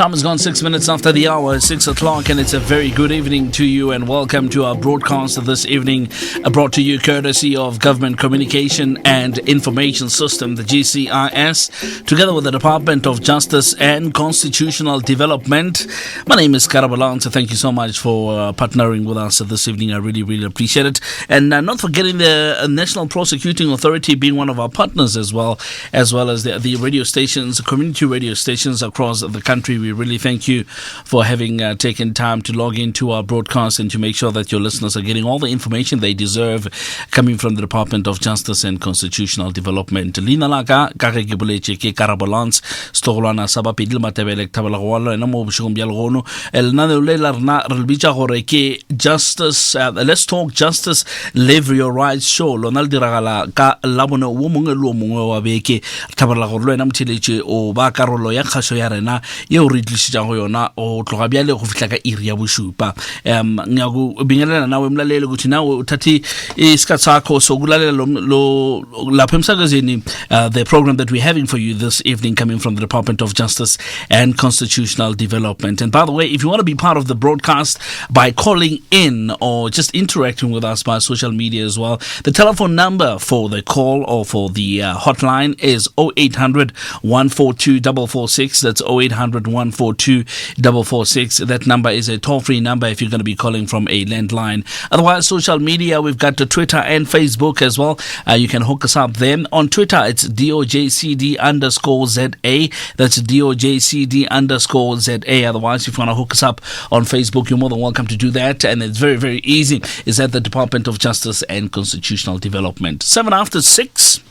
time has gone 6 minutes after the hour, 6 o'clock, and it's a very good evening to you, and welcome to our broadcast this evening, brought to you courtesy of Government Communication and Information System, the GCIS, together with the Department of Justice and Constitutional Development. My name is Karabalan, so thank you so much for partnering with us this evening. I really, really appreciate it. And not forgetting the National Prosecuting Authority being one of our partners as well as the radio stations, community radio stations across the country. We really thank you for having taken time to log into our broadcast and to make sure that your listeners are getting all the information they deserve coming from the Department of Justice and Constitutional Development. Lina laka kage ke boletse ke Karabalans stolwana sa ba pedile matebele tabela go wala na mo bshong bya legono el na le la rna re bitsa gore ke justice. Let's talk justice, live your rights show lona le diragala ka la bona wo mongwe le wo mongwe wa beke tabela go lwena mthiletse o ba karolo ya khaso ya rena ye o re tlisitsa go yona o tloga bjale go fitla ka iri ya boshupa nyago bingelela nawe mlalele ukuthi nawe uthathi isikhatsi sakho sokulalela lo lapha emsakazeni the program that we're having for you this evening coming from the Department of Justice and Constitutional Development. And by the way, if you want to be part of the broadcast by calling in or just interacting with us by social media as well, the telephone number for the call or for the hotline is 0800 142 446. That's 0800 142 446. That number is a toll-free number if you're going to be calling from a landline. Otherwise, social media, we've got Twitter and Facebook as well. You can hook us up there. On Twitter, it's DOJCD_ZA. That's DOJCD_ZA. Otherwise, if you want to hook us up on Facebook, you're more than welcome to do that. And it's very, very easy. It's at the Department of Justice and Constitutional Development. 7 after 6.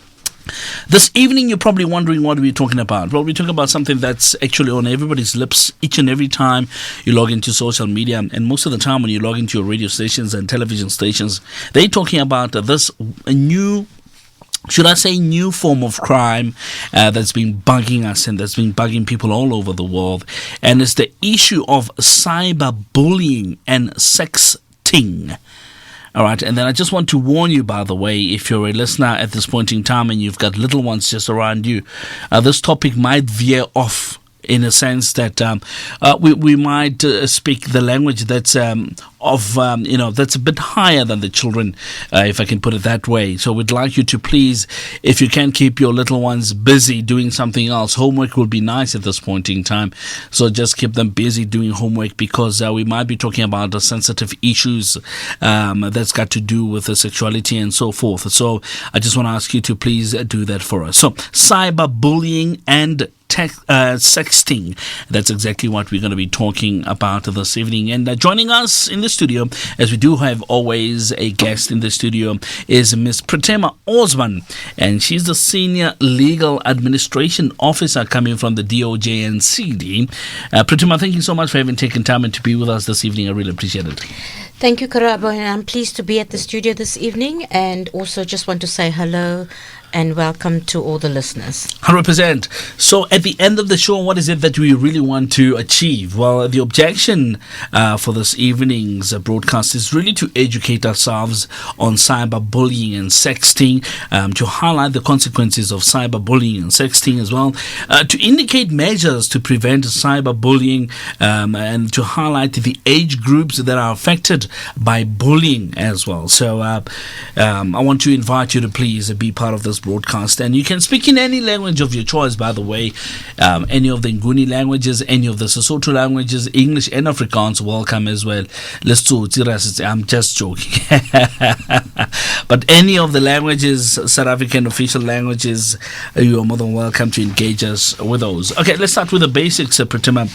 This evening, you're probably wondering what we're talking about. Well, we're talking about something that's actually on everybody's lips each and every time you log into social media. And most of the time when you log into your radio stations and television stations, they're talking about this new, should I say, new form of crime that's been bugging us and that's been bugging people all over the world. And it's the issue of cyberbullying and sexting. All right, and then I just want to warn you, by the way, if you're a listener at this point in time and you've got little ones just around you, this topic might veer off in a sense that we might speak the language that's that's a bit higher than the children, if I can put it that way. So we'd like you to please, if you can, keep your little ones busy doing something else. Homework will be nice at this point in time, so just keep them busy doing homework, because we might be talking about the sensitive issues that's got to do with the sexuality and so forth. So I just want to ask you to please do that for us. So cyberbullying and sexting, that's exactly what we're going to be talking about this evening. And joining us in the studio, as we do have always a guest in the studio, is Miss Pratema Osman, and she's the Senior Legal Administration Officer coming from the DOJ and CD. Pratema, thank you so much for having taken time and to be with us this evening. I really appreciate it. Thank you, Karabo, and I'm pleased to be at the studio this evening, and also just want to say hello and welcome to all the listeners. 100%. So at the end of the show, what is it that we really want to achieve? Well, the objection for this evening's broadcast is really to educate ourselves on cyberbullying and sexting, to highlight the consequences of cyberbullying and sexting as well, to indicate measures to prevent cyberbullying, and to highlight the age groups that are affected by bullying as well. So I want to invite you to please be part of this broadcast, and you can speak in any language of your choice, by the way, any of the Nguni languages, any of the Sesotho languages, English and Afrikaans, welcome as well. I'm just joking. But any of the languages, South African official languages, you are more than welcome to engage us with those. Okay, let's start with the basics, Pratema.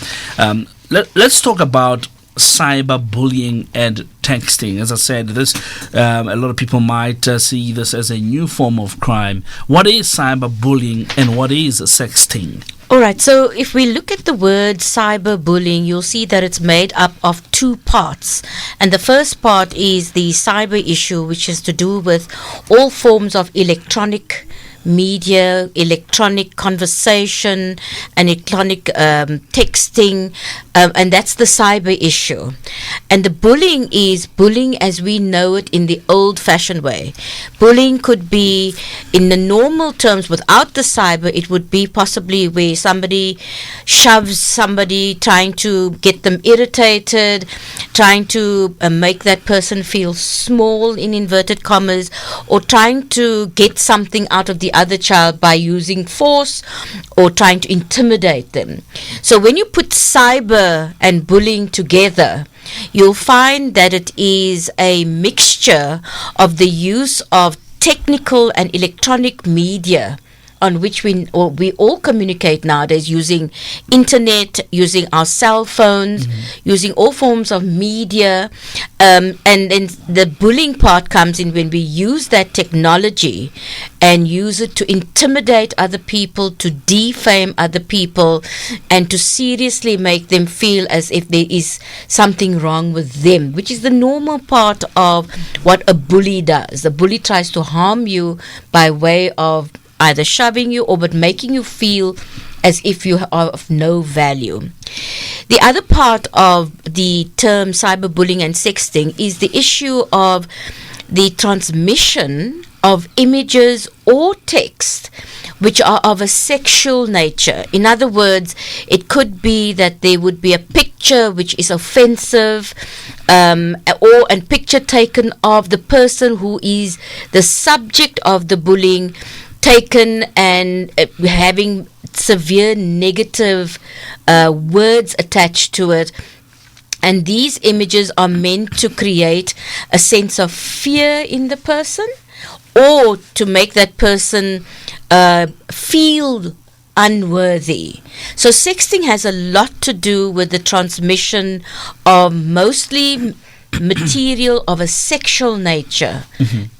Let's talk about cyberbullying and texting. As I said, this a lot of people might see this as a new form of crime. What is cyberbullying and what is sexting? All right, so if we look at the word cyberbullying, you'll see that it's made up of two parts. And the first part is the cyber issue, which is to do with all forms of electronic media, electronic conversation, and electronic texting, and that's the cyber issue. And the bullying is bullying as we know it in the old-fashioned way. Bullying could be, in the normal terms, without the cyber, it would be possibly where somebody shoves somebody, trying to get them irritated, trying to make that person feel small, in inverted commas, or trying to get something out of the other child by using force or trying to intimidate them. So when you put cyber and bullying together, you'll find that it is a mixture of the use of technical and electronic media on which we all communicate nowadays, using internet, using our cell phones, using all forms of media, and then the bullying part comes in when we use that technology and use it to intimidate other people, to defame other people, and to seriously make them feel as if there is something wrong with them, which is the normal part of what a bully does. The bully tries to harm you by way of either shoving you or but making you feel as if you are of no value. The other part of the term cyberbullying and sexting is the issue of the transmission of images or text which are of a sexual nature. In other words, it could be that there would be a picture which is offensive, or a picture taken of the person who is the subject of the bullying, taken and having severe negative words attached to it. And these images are meant to create a sense of fear in the person, or to make that person feel unworthy. So sexting has a lot to do with the transmission of mostly material of a sexual nature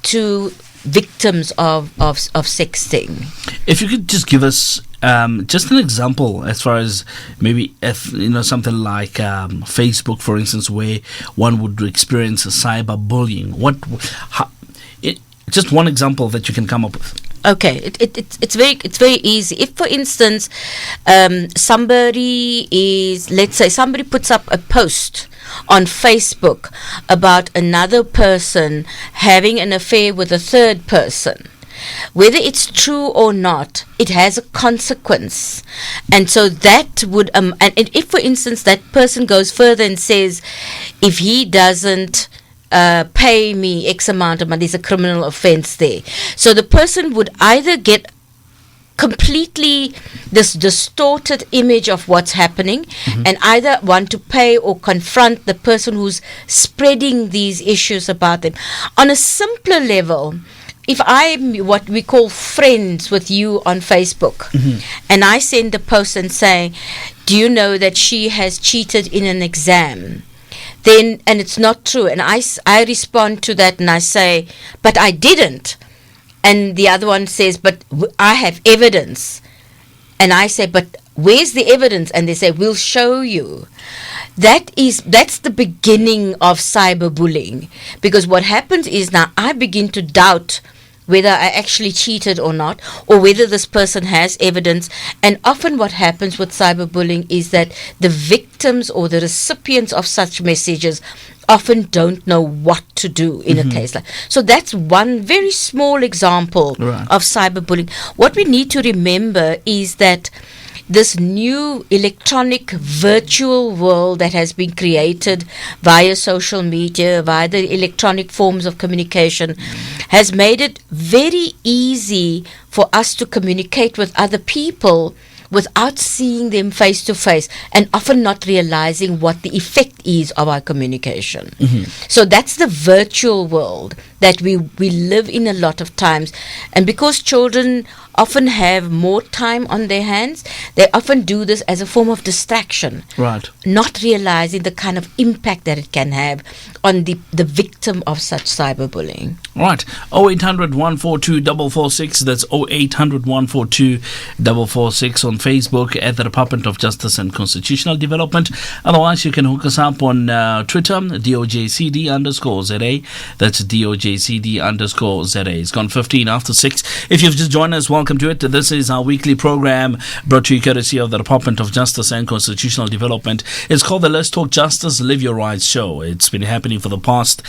to victims of sexting. If you could just give us just an example, as far as maybe if something like Facebook, for instance, where one would experience a cyberbullying. Just one example that you can come up with. Okay, it's very easy. If, for instance, somebody puts up a post on Facebook about another person having an affair with a third person, whether it's true or not, it has a consequence. And so that would and if, for instance, that person goes further and says, if he doesn't pay me X amount of money, there's a criminal offense there. So the person would either get completely this distorted image of what's happening, and either want to pay or confront the person who's spreading these issues about them. On a simpler level, if I'm what we call friends with you on Facebook, and I send a post and say, do you know that she has cheated in an exam? Then, and it's not true, and I respond to that and I say, but I didn't. And the other one says, but I have evidence. And I say, but where's the evidence? And they say, we'll show you. That's the beginning of cyberbullying. Because what happens is now I begin to doubt whether I actually cheated or not, or whether this person has evidence. And often what happens with cyberbullying is that the victims or the recipients of such messages often don't know what to do in a case like. So that's one very small example of cyberbullying. What we need to remember is that this new electronic virtual world that has been created via social media, via the electronic forms of communication, has made it very easy for us to communicate with other people without seeing them face to face, and often not realizing what the effect is of our communication. So that's the virtual world that we live in a lot of times. And because children often have more time on their hands, they often do this as a form of distraction, not realizing the kind of impact that it can have on the victim of such cyberbullying. Right. 0800 142 446. That's 0800 142 446 on Facebook at the Department of Justice and Constitutional Development. Otherwise, you can hook us up on Twitter, DOJCD_ZA. That's DOJCD_ZA. DOJCD_ZA. It's gone 15 after 6. If you've just joined us, welcome to it. This is our weekly program brought to you courtesy of the Department of Justice and Constitutional Development. It's called the Let's Talk Justice, Live Your Rights show. It's been happening for the past.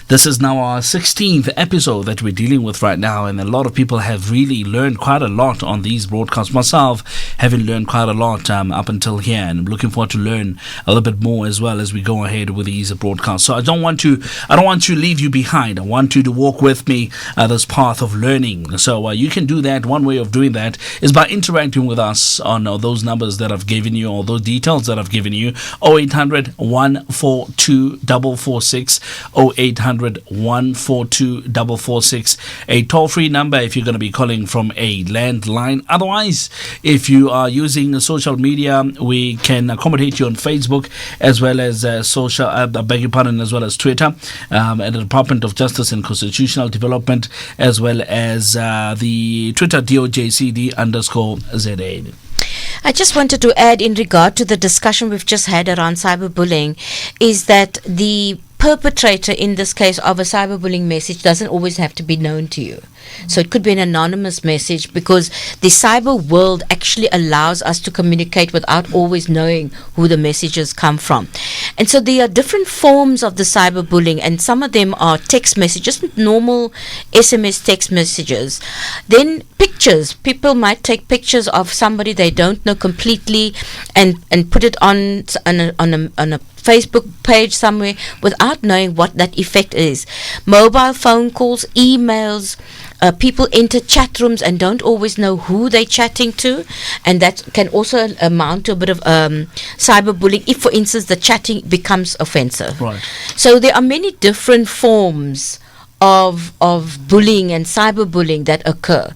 This is now our 16th episode that we're dealing with right now, and a lot of people have really learned quite a lot on these broadcasts. Myself, having learned quite a lot up until here, and I'm looking forward to learn a little bit more as well as we go ahead with these broadcasts. So I don't want to leave you behind. I want you to walk with me this path of learning. So you can do that. One way of doing that is by interacting with us on those numbers that I've given you, or those details that I've given you. 0800 142 446, 0800 142 446, a toll-free number if you're going to be calling from a landline. Otherwise, if you are using social media, we can accommodate you on Facebook as well as as well as Twitter, at the Department of Justice and Constitutional Development, as well as the Twitter DOJCD_ZA. I just wanted to add, in regard to the discussion we've just had around cyberbullying, is that the perpetrator in this case of a cyberbullying message doesn't always have to be known to you. So it could be an anonymous message, because the cyber world actually allows us to communicate without always knowing who the messages come from. And so there are different forms of the cyberbullying, and some of them are text messages, normal SMS text messages. Then pictures. People might take pictures of somebody they don't know completely and put it on a Facebook page somewhere without knowing what that effect is. Mobile phone calls, emails, people enter chat rooms and don't always know who they're chatting to, and that can also amount to a bit of cyberbullying if, for instance, the chatting becomes offensive. Right. So there are many different forms of bullying and cyberbullying that occur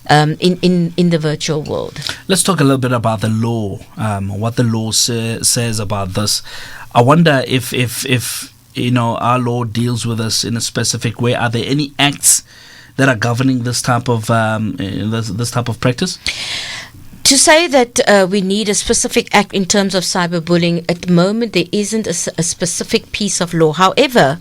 in the virtual world. Let's talk a little bit about the law, what the law says about this. I wonder if our law deals with us in a specific way. Are there any acts that are governing this type of this type of practice? To say that we need a specific act in terms of cyberbullying, at the moment there isn't a specific piece of law. However,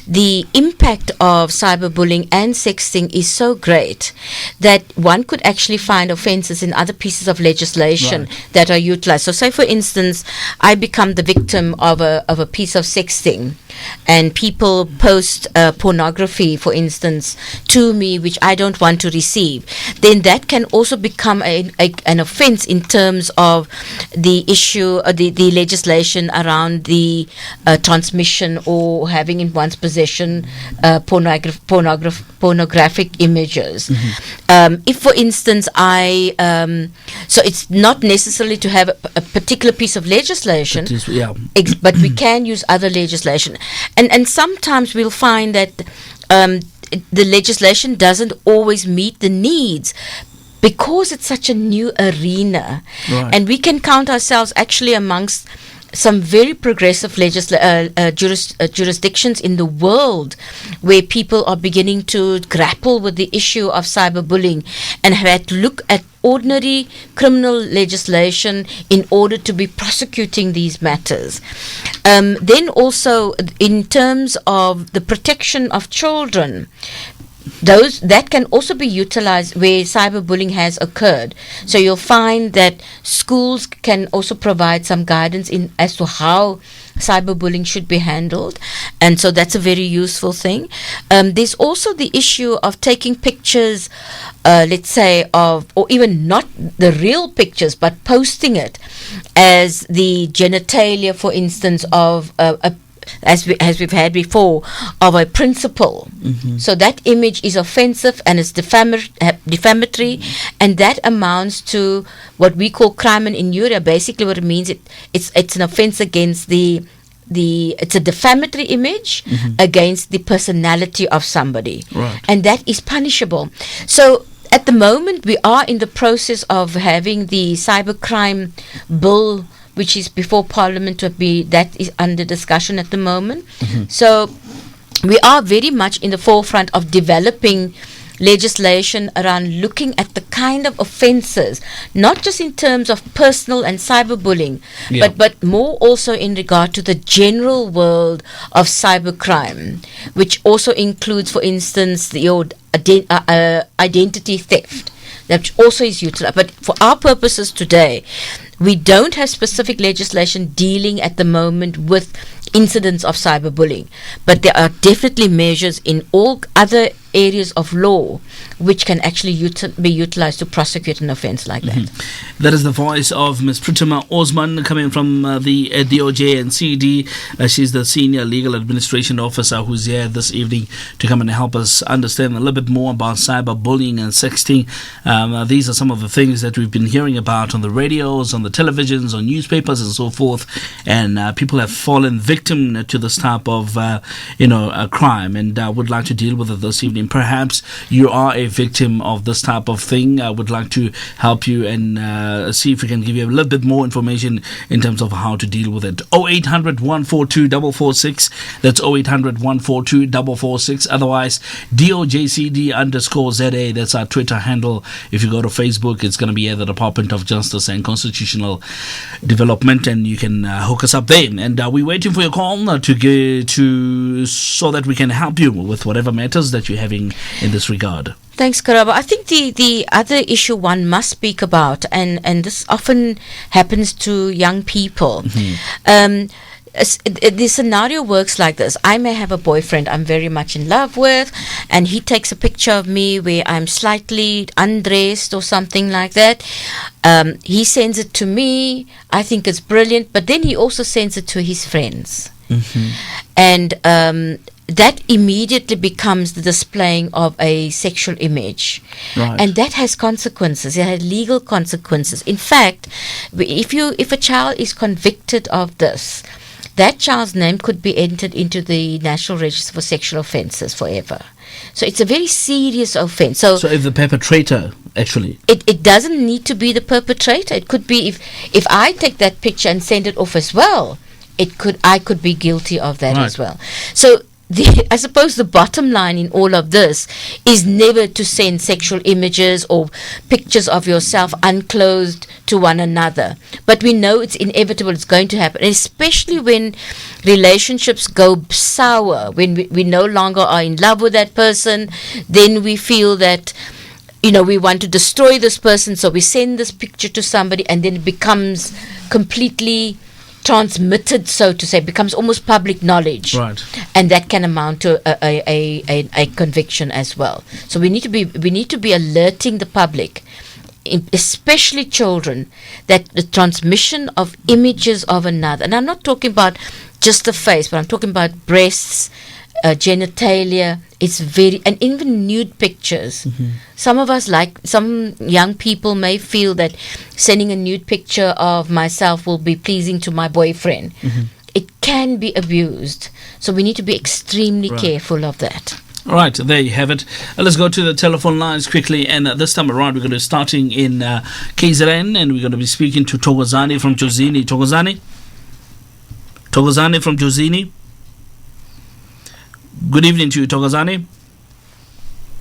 the impact of cyberbullying and sexting is so great that one could actually find offences in other pieces of legislation that are utilised. So say, for instance, I become the victim of a piece of sexting, and people post pornography, for instance, to me, which I don't want to receive, then that can also become an offence in terms of the issue, the legislation around the transmission or having in one's possession pornographic images. Mm-hmm. If, for instance, so it's not necessarily to have a particular piece of legislation, but we can use other legislation. And sometimes we'll find that the legislation doesn't always meet the needs, because it's such a new arena. Right. And we can count ourselves actually amongst some very progressive jurisdictions in the world where people are beginning to grapple with the issue of cyberbullying and have had to look at ordinary criminal legislation in order to be prosecuting these matters. Then also, in terms of the protection of children, that can also be utilized where cyberbullying has occurred. So you'll find that schools can also provide some guidance as to how cyberbullying should be handled, and so that's a very useful thing. There's also the issue of taking pictures, let's say, or even not the real pictures, but posting it as the genitalia, for instance, of as we've had before, of a principal. Mm-hmm. So that image is offensive and it's defamatory, and that amounts to what we call crime and injuria. Basically what it means, it's an offense against it's a defamatory image against the personality of somebody. Right. And that is punishable. So at the moment we are in the process of having the cybercrime bill, which is before Parliament that is under discussion at the moment. Mm-hmm. So we are very much in the forefront of developing legislation around looking at the kind of offences, not just in terms of personal and cyberbullying, but more also in regard to the general world of cybercrime, which also includes, for instance, the identity theft. That also is utilized. But for our purposes today, we don't have specific legislation dealing at the moment with incidents of cyberbullying. But there are definitely measures in all other areas of law which can actually be utilized to prosecute an offense like that. That is the voice of Ms. Pritima Osman coming from the DOJ and CD. She's the Senior Legal Administration Officer who's here this evening to come and help us understand a little bit more about cyberbullying and sexting. These are some of the things that we've been hearing about on the radios, on the televisions, on newspapers and so forth. And people have fallen victim to this type of crime, and would like to deal with it this evening. Perhaps you are a victim of this type of thing. I would like to help you and see if we can give you a little bit more information in terms of how to deal with it. 0800 142 446. That's 0800 142 446. Otherwise, DOJCD_ZA. That's our Twitter handle. If you go to Facebook, it's going to be at the Department of Justice and Constitutional Development, and you can hook us up there. And we're waiting for your call so that we can help you with whatever matters that you're having in this regard. Thanks, Karaba. I think the other issue one must speak about, and this often happens to young people. The scenario works like this. I may have a boyfriend I'm very much in love with, and he takes a picture of me where I'm slightly undressed or something like that. He sends it to me. I think it's brilliant, but then he also sends it to his friends. And that immediately becomes the displaying of a sexual image. Right. And that has consequences. It has legal consequences. In fact, if a child is convicted of this, that child's name could be entered into the National Register for Sexual Offences forever. So it's a very serious offence. So if the perpetrator, actually... It doesn't need to be the perpetrator. It could be if I take that picture and send it off as well, I could be guilty of that as well. So I suppose the bottom line in all of this is never to send sexual images or pictures of yourself unclothed to one another. But we know it's inevitable, it's going to happen, especially when relationships go sour, when we no longer are in love with that person. Then we feel that, we want to destroy this person, so we send this picture to somebody, and then it becomes completely transmitted, so to say, becomes almost public knowledge, right? And that can amount to a conviction as well. So we need to be alerting the public, especially children, that the transmission of images of another, and I'm not talking about just the face, but I'm talking about breasts, genitalia. It's and even nude pictures. Some young people may feel that sending a nude picture of myself will be pleasing to my boyfriend. It can be abused. So we need to be extremely careful of that. All right, there you have it. Let's go to the telephone lines quickly. And this time around, we're going to be starting in KZN, and we're going to be speaking to Thokozani from Jozini. Thokozani from Jozini. Good evening to you, Thokozani.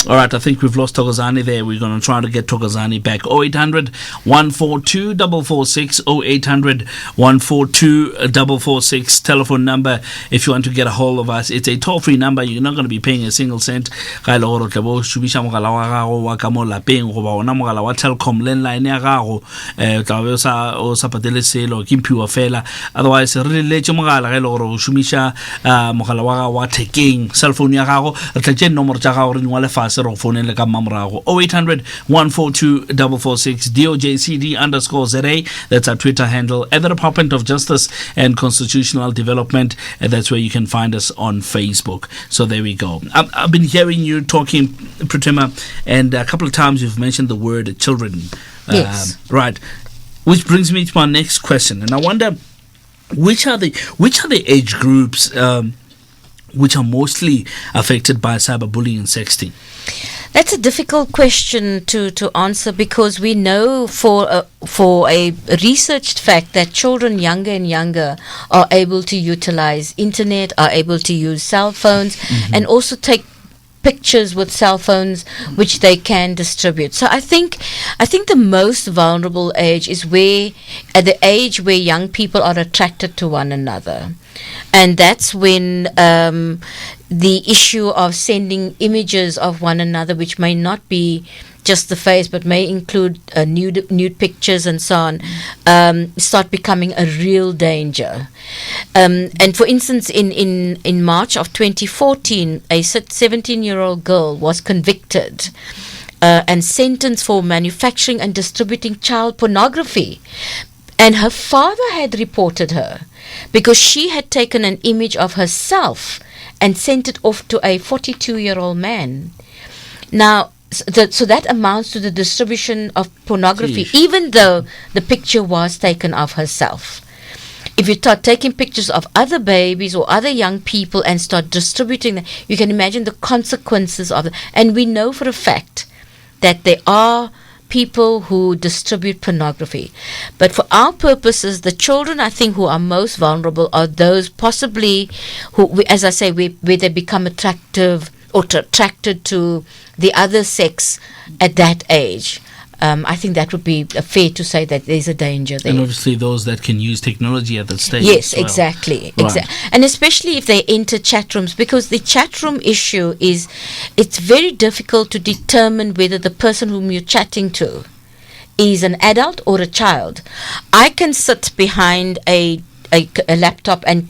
All right, I think we've lost Thokozani there. We're going to try to get Thokozani back. 0800 142 446, 0800 142 446, telephone number if you want to get a hold of us. It's a toll-free number. You're not going to be paying a single cent. Otherwise, cell phone 0800 142 446, DOJCD_ZA. That's our Twitter handle. At the Department of Justice and Constitutional Development, and that's where you can find us on Facebook. So there we go. I've been hearing you talking, Pritima, and a couple of times you've mentioned the word children. Yes. Right. Which brings me to my next question, and I wonder which are the age groups which are mostly affected by cyberbullying and sexting? That's a difficult question to answer, because we know for a researched fact that children younger and younger are able to utilize internet, are able to use cell phones, and also take pictures with cell phones which they can distribute. So I think the most vulnerable age is at the age where young people are attracted to one another. And that's when the issue of sending images of one another, which may not be just the face, but may include nude pictures and so on, start becoming a real danger. And for instance, in March of 2014, a 17-year-old girl was convicted and sentenced for manufacturing and distributing child pornography. And her father had reported her because she had taken an image of herself and sent it off to a 42-year-old man. Now, so that amounts to the distribution of pornography, even though the picture was taken of herself. If you start taking pictures of other babies or other young people and start distributing them, you can imagine the consequences of it. And we know for a fact that there are people who distribute pornography. But for our purposes, the children, I think, who are most vulnerable are those possibly who, as I say, where they become attractive or attracted to the other sex at that age. I think that would be fair to say that there's a danger there. And obviously those that can use technology at that stage. Yes, well. exactly. Right. And especially if they enter chat rooms, because the chat room issue is, it's very difficult to determine whether the person whom you're chatting to is an adult or a child. I can sit behind a laptop and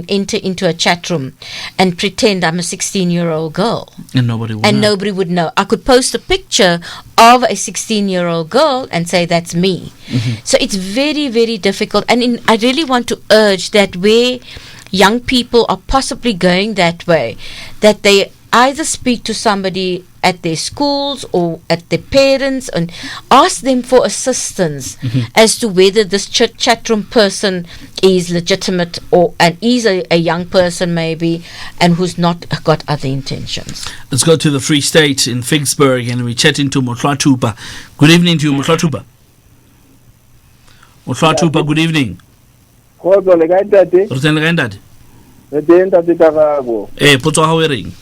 enter into a chat room and pretend I'm a 16-year-old girl. And nobody would know. Nobody would know. I could post a picture of a 16-year-old girl and say that's me. Mm-hmm. So it's very, very difficult. And I really want to urge that where young people are possibly going that way, that they either speak to somebody at their schools or at their parents and ask them for assistance as to whether this chat room person is legitimate and is a young person maybe and who's not got other intentions. Let's go to the Free State in Vicksburg and we're chatting to Motlatuba. Good evening to you, Motlatuba. Motlatuba, good evening. Potso ha o reng?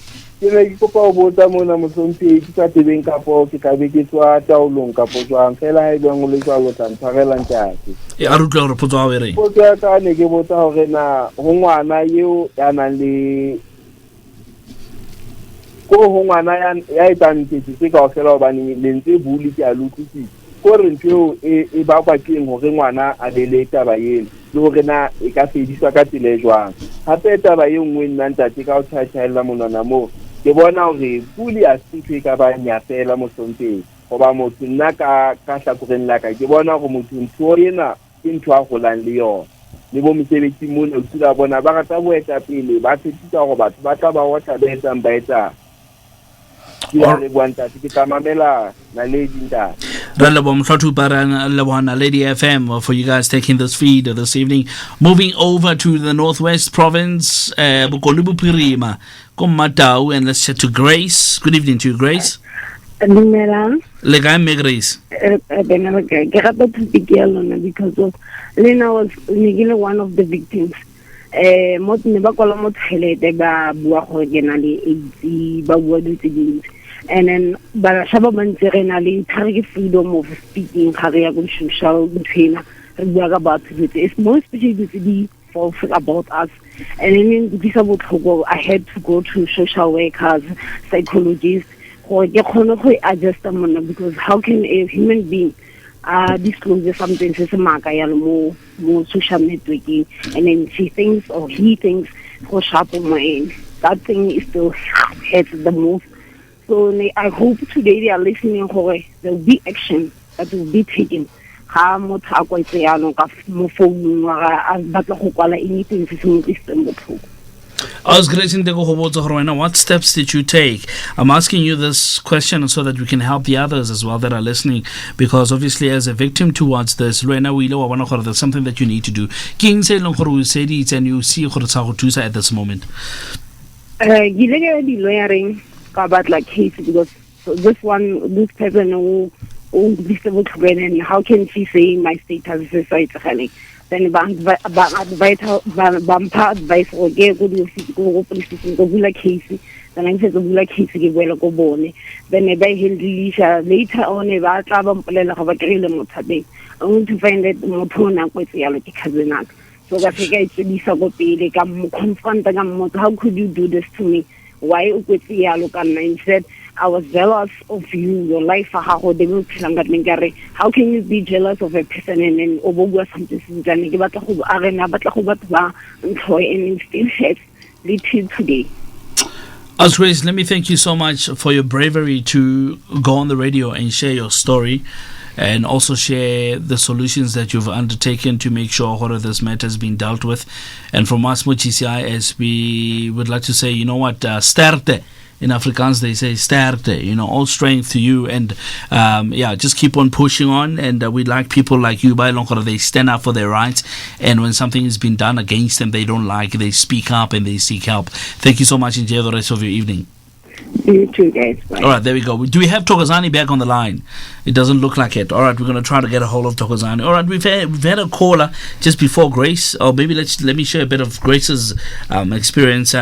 Ke ne ke kopa o botsa mona motlhompedi ka tebeng kapo ke ka be ke tswa taolong kapo jwang fela ha e bang o le jwa lo tla ntshwarela ntate a re utlwa gore potso ha o reng? Potso ya ka ne ke botsa hore na ho ngwana eo ya nang le ko ho ngwana ya etsang tse ka ofela hobane lentse buli ke a lutlisi ko re ntho e ba kwa keng hore ngwana a le taba yena le hore na e ka fediswa ka tsela e jwang hape taba e nngwe nna ntate ka o tshwaela monana mo ke bona hore buli a se ka ba nya fela motlhompedi goba motho nna ka hlakoreng la ka ke bona gore motho ntho ena ke ntho a golang le yona le bo mosebetsi mona o tsula bona ba rata boeta pele ba tshitsa gore batho ba tla ba wata ba etsang ba etsa ya le gwanta ke tamamela na lady nda Lady FM for you guys taking this feed this evening. Moving over to the Northwest Province, Bukolubu Pirima, Komatau, and let's chat to Grace. Good evening to you, Grace. Legame Grace. Because of Lena was one of the victims. And then target freedom of speaking social between it's more especially false about us. And then I had to go to social workers, psychologists, or adjust them because how can a human being disclose something more social networking and then she thinks or he thinks for sharp on my end. That thing is still hurts the most. So I hope today they are listening. There will be action that will be taken. I was Grace what steps did you take? I'm asking you this question so that we can help the others as well that are listening, because obviously as a victim towards this, there's something that you need to do. And you see at this moment. About like case because this person who disabled and how can she say my status is right? Then advice or go police station go like case then I said bula case ke boela go bone then ba release later on ba tla ba mpolela go ba krile mothabeng I want to find that motho na go tsela ke cousin aka so ka se ka itsedisa go pele ka mo confront ka mo how could you do this to me why o go tsela ka nna he said I was jealous of you, your life. How can you be jealous of a person and then over something? And still has little today. As Grace, let me thank you so much for your bravery to go on the radio and share your story, and also share the solutions that you've undertaken to make sure all of this matter has been dealt with. And from us, GCI, as we would like to say, you know what, sterkte. In Afrikaans, they say sterkte, all strength to you. And just keep on pushing on. And we'd like people like you, they stand up for their rights. And when something has been done against them they don't like, they speak up and they seek help. Thank you so much. Enjoy the rest of your evening. You too, guys. Bye. All right, there we go. Do we have Thokozani back on the line? It doesn't look like it. All right, we're going to try to get a hold of Thokozani. All right, we've had a caller just before Grace. Or maybe let me share a bit of Grace's experience.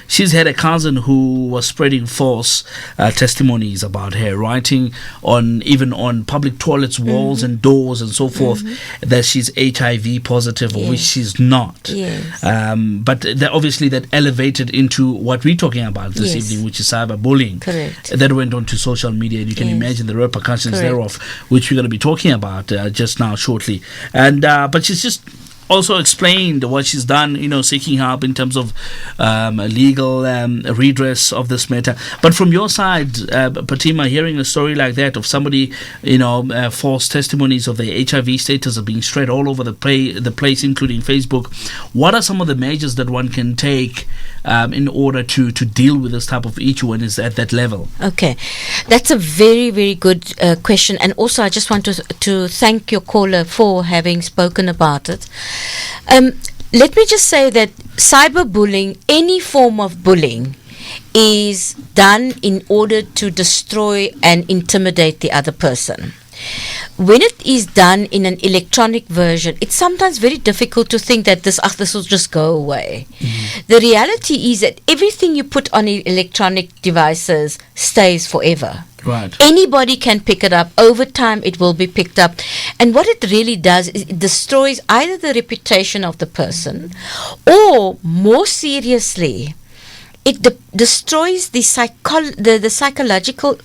She's had a cousin who was spreading false testimonies about her, writing even on public toilets, walls and doors and so forth, that she's HIV positive, or which she's not. Yes. But obviously that elevated into what we're talking about this evening, which is cyberbullying. Correct. That went on to social media, and you can imagine the repercussions thereof, which we're going to be talking about just now shortly. And but she's just also explained what she's done, seeking help in terms of legal redress of this matter. But from your side, Patima, hearing a story like that of somebody, false testimonies of their HIV status are being spread all over the place, including Facebook. What are some of the measures that one can take in order to deal with this type of issue when it's at that level? Okay, that's a very, very good question. And also, I just want to thank your caller for having spoken about it. Let me just say that cyberbullying, any form of bullying, is done in order to destroy and intimidate the other person. When it is done in an electronic version, it's sometimes very difficult to think that this will just go away. The reality is that everything you put on electronic devices stays forever. Right. Anybody can pick it up. Over time, it will be picked up. And what it really does is it destroys either the reputation of the person, or more seriously, it destroys the psychological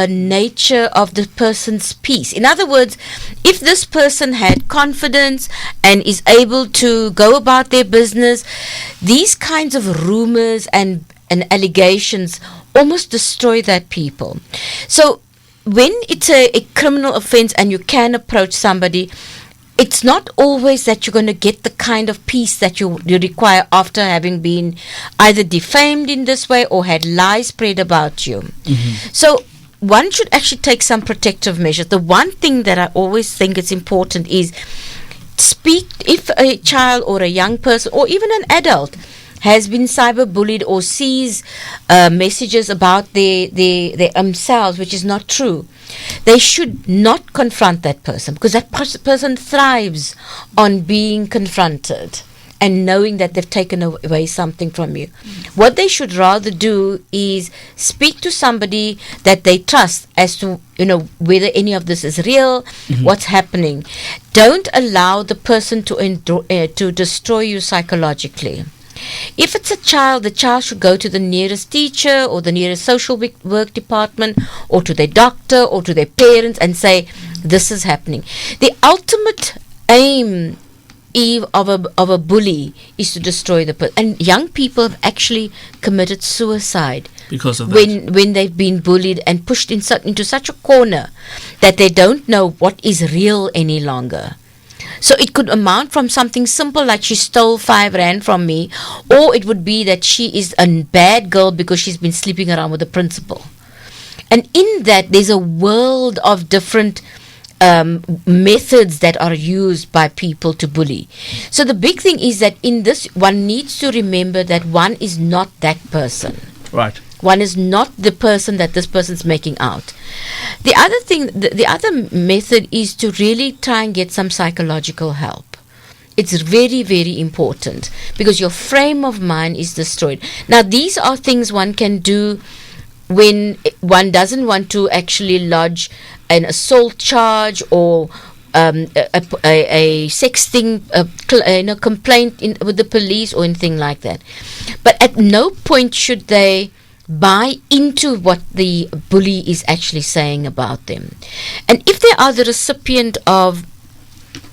nature of the person's peace. In other words, if this person had confidence and is able to go about their business, these kinds of rumors and allegations almost destroy that people. So when it's a criminal offense and you can approach somebody, it's not always that you're going to get the kind of peace that you require after having been either defamed in this way or had lies spread about you. So one should actually take some protective measures. The one thing that I always think is important is speak. If a child or a young person or even an adult has been cyberbullied or sees messages about their themselves, which is not true, they should not confront that person, because that person thrives on being confronted and knowing that they've taken away something from you. What they should rather do is speak to somebody that they trust as to whether any of this is real, what's happening. Don't allow the person to destroy you psychologically. If it's a child, the child should go to the nearest teacher or the nearest social work department or to their doctor or to their parents and say, this is happening. The ultimate aim of a bully is to destroy the person. And young people have actually committed suicide because of that. When they've been bullied and pushed into such a corner that they don't know what is real any longer. So it could amount from something simple like she stole 5 rand from me, or it would be that she is a bad girl because she's been sleeping around with the principal. And in that, there's a world of different methods that are used by people to bully. So the big thing is that in this, one needs to remember that one is not that person. Right. One is not the person that this person's making out. The other thing, the other method is to really try and get some psychological help. It's very, very important because your frame of mind is destroyed. Now, these are things one can do when one doesn't want to actually lodge an assault charge or a sexting complaint with the police or anything like that. But at no point should they buy into what the bully is actually saying about them. And if they are the recipient of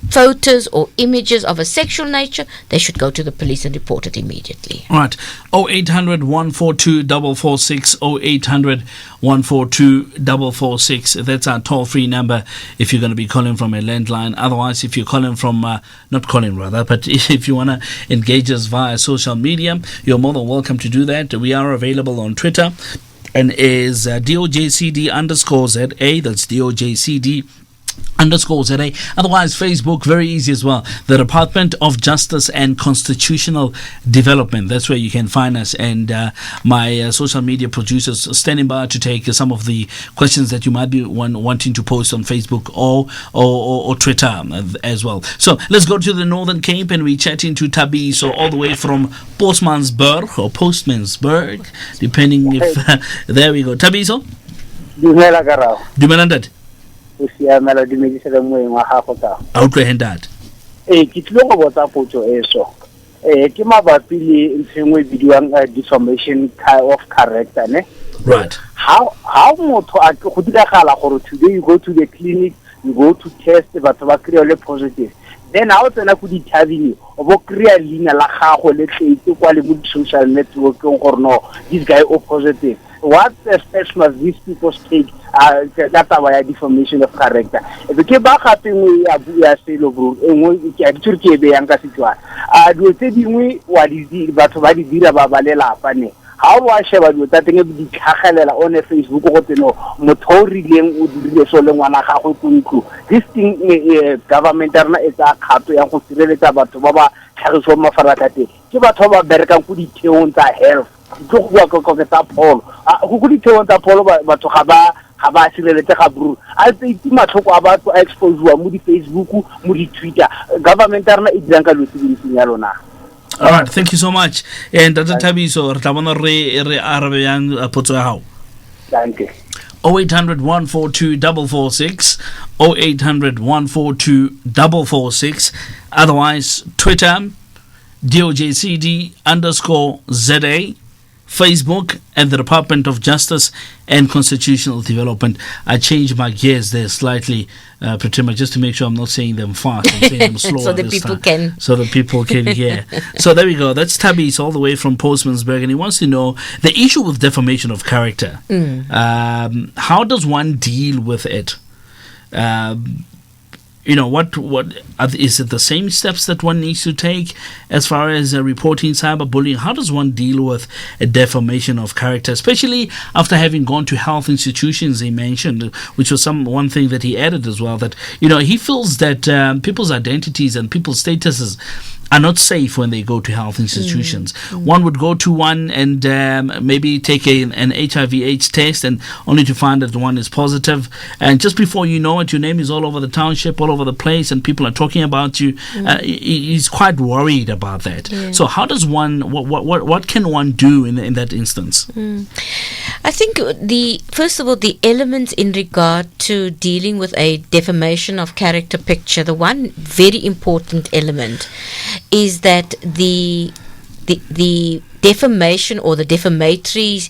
photos or images of a sexual nature, they should go to the police and report it immediately. Right. 0800 142 446 0800 142 446. That's our toll-free number if you're going to be calling from a landline. Otherwise, if you're calling from, not calling rather, but if you want to engage us via social media, you're more than welcome to do that. We are available on Twitter and is DOJCD_ZA. That's DOJCD _ZA. Otherwise, Facebook, very easy as well. The Department of Justice and Constitutional Development. That's where you can find us. And my social media producers are standing by to take some of the questions that you might be wanting to post on Facebook or Twitter as well. So let's go to the Northern Cape and we're chatting to Tabi. So all the way from Postmansburg, depending if there we go. Tabi, so Dumelandat. o siamela dumedisele moeng wa gago ka a utlwe that ke tlile go botsa potso eso ke mabapi le ntshengwe bidiwang defamation of character ne right how motho a go diragala gore today you go to the clinic, you go to test batho ba kry positive, then how tsena go dithabile o bo kry leina la gago le tletse kwa le mo social network gore no this guy o positive. What steps must these people take that are defamation of character? If you back up in a sale bro, and we are Turkey be yang kasitwa. Do say we what is the but what is the babalela pane? How wa sheba do that thing di tlhagelela on Facebook go teno motho rileng o dire so le ngwana ga go kuntlu. This thing government rena e tsa kgato ya go sireletsa batho ba ba tlhagiso mafarakate. Ke batho ba berekang go ditheong tsa health. Go bua go tsa pholo. Go ditheong tsa pholo batho ga ba sireletse ga bru. A tseiti matlhoko a batho a expose wa mo di Facebook, mo di Twitter. Government rena e dirang ka lotsi ya lona. All right, thank you so much. And Dr. Tabiso, re tla bona re arabe yang potso ya hao. Thank you. 0800 142 446 0800 142 446. Otherwise, Twitter DOJCD_ZA, Facebook, and the Department of Justice and Constitutional Development. I changed my gears there slightly, pretty much just to make sure I'm not saying them fast. I'm saying them slower so the people time, so the people can hear. So there we go. That's Tabis all the way from Postmansburg, and he wants to know the issue with defamation of character. How does one deal with it? What is it the same steps that one needs to take as far as reporting cyberbullying? How does one deal with a defamation of character, especially after having gone to health institutions? He mentioned, which was one thing that he added as well, that he feels that people's identities and people's statuses are not safe when they go to health institutions. One would go to one and maybe take an HIV/AIDS test and only to find that one is positive. And just before you know it, your name is all over the township, all over the place, and people are talking about you. He's quite worried about that. Yeah. So how does one, what can one do in that instance? I think first of all, the elements in regard to dealing with a defamation of character picture, the one very important element is that the defamation or the defamatory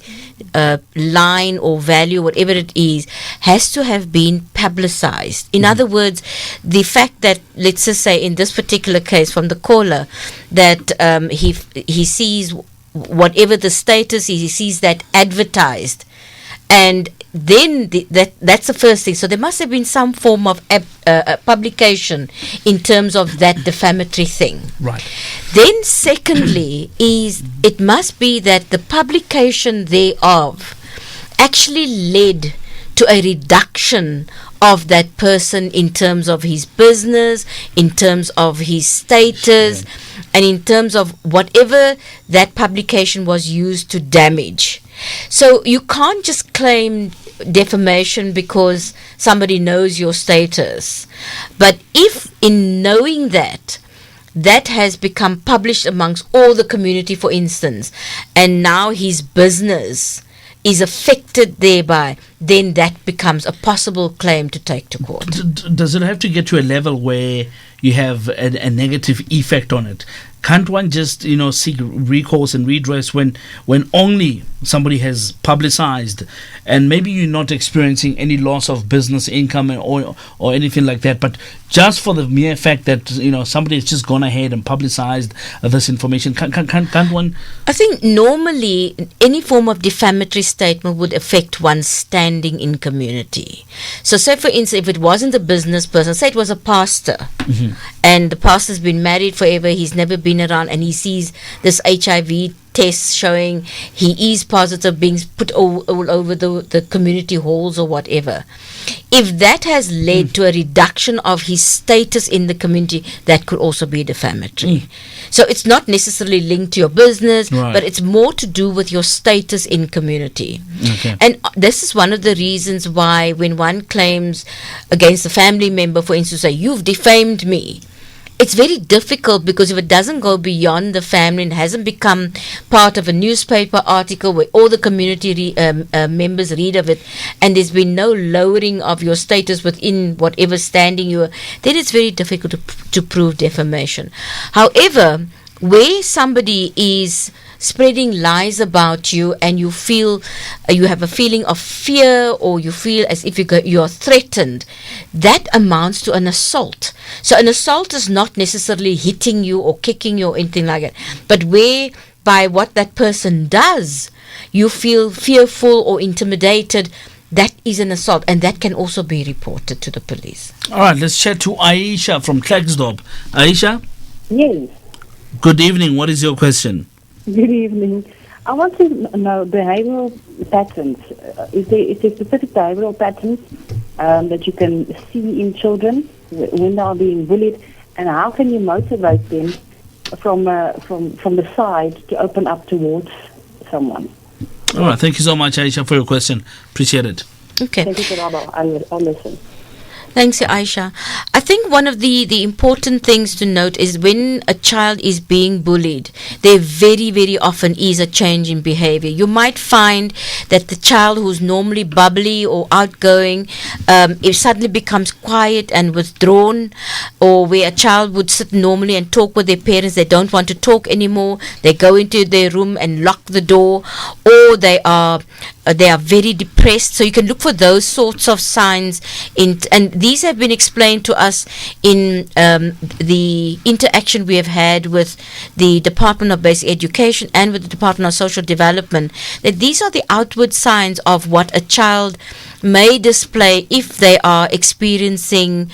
line or value, whatever it is, has to have been publicized. In other words, the fact that, let's just say in this particular case from the caller, that he sees whatever the status is, he sees that advertised, and then that's the first thing. So there must have been some form of publication in terms of that defamatory thing. Right. Then secondly is it must be that the publication thereof actually led to a reduction of that person in terms of his business, in terms of his status, and in terms of whatever that publication was used to damage. So you can't just claim defamation because somebody knows your status. But if in knowing that that has become published amongst all the community, for instance, and now his business is affected thereby, then that becomes a possible claim to take to court. Does it have to get to a level where you have a negative effect on it? Can't one just, seek recourse and redress when only somebody has publicized, and maybe you're not experiencing any loss of business income or anything like that, but just for the mere fact that somebody has just gone ahead and publicized this information? Can't one? I think normally any form of defamatory statement would affect one's standing in community. So say for instance, if it wasn't a business person, say it was a pastor, and the pastor's been married forever, he's never been around, and he sees this HIV test showing he is positive being put all over the community halls or whatever. If that has led to a reduction of his status in the community, that could also be defamatory. So it's not necessarily linked to your business, Right. but it's more to do with your status in community. Okay. And this is one of the reasons why when one claims against a family member, for instance, say, you've defamed me, it's very difficult, because if it doesn't go beyond the family and hasn't become part of a newspaper article where all the community members read of it, and there's been no lowering of your status within whatever standing you are, then it's very difficult to prove defamation. However, where somebody is spreading lies about you and you feel you have a feeling of fear, or you feel as if you are threatened, that amounts to an assault. So an assault is not necessarily hitting you or kicking you or anything like that, but where by what that person does you feel fearful or intimidated, that is an assault, and that can also be reported to the police. All right, let's chat to Aisha from Klerksdorp. Aisha, Yes, good evening. What is your question? good evening. I want to know behavioral patterns. Is there specific behavioral patterns that you can see in children when they are being bullied, and how can you motivate them from the side to open up towards someone? All right, thank you so much, Aisha, for your question. Appreciate it. Okay. Thank you for that. I'll listen. Thanks, Aisha. I think one of the important things to note is when a child is being bullied, there very, very often is a change in behavior. You might find that the child who's normally bubbly or outgoing, it suddenly becomes quiet and withdrawn, or where a child would sit normally and talk with their parents, they don't want to talk anymore, they go into their room and lock the door, or they are very depressed. So you can look for those sorts of signs and these have been explained to us in the interaction we have had with the Department of Basic Education and with the Department of Social Development, that these are the outward signs of what a child may display if they are experiencing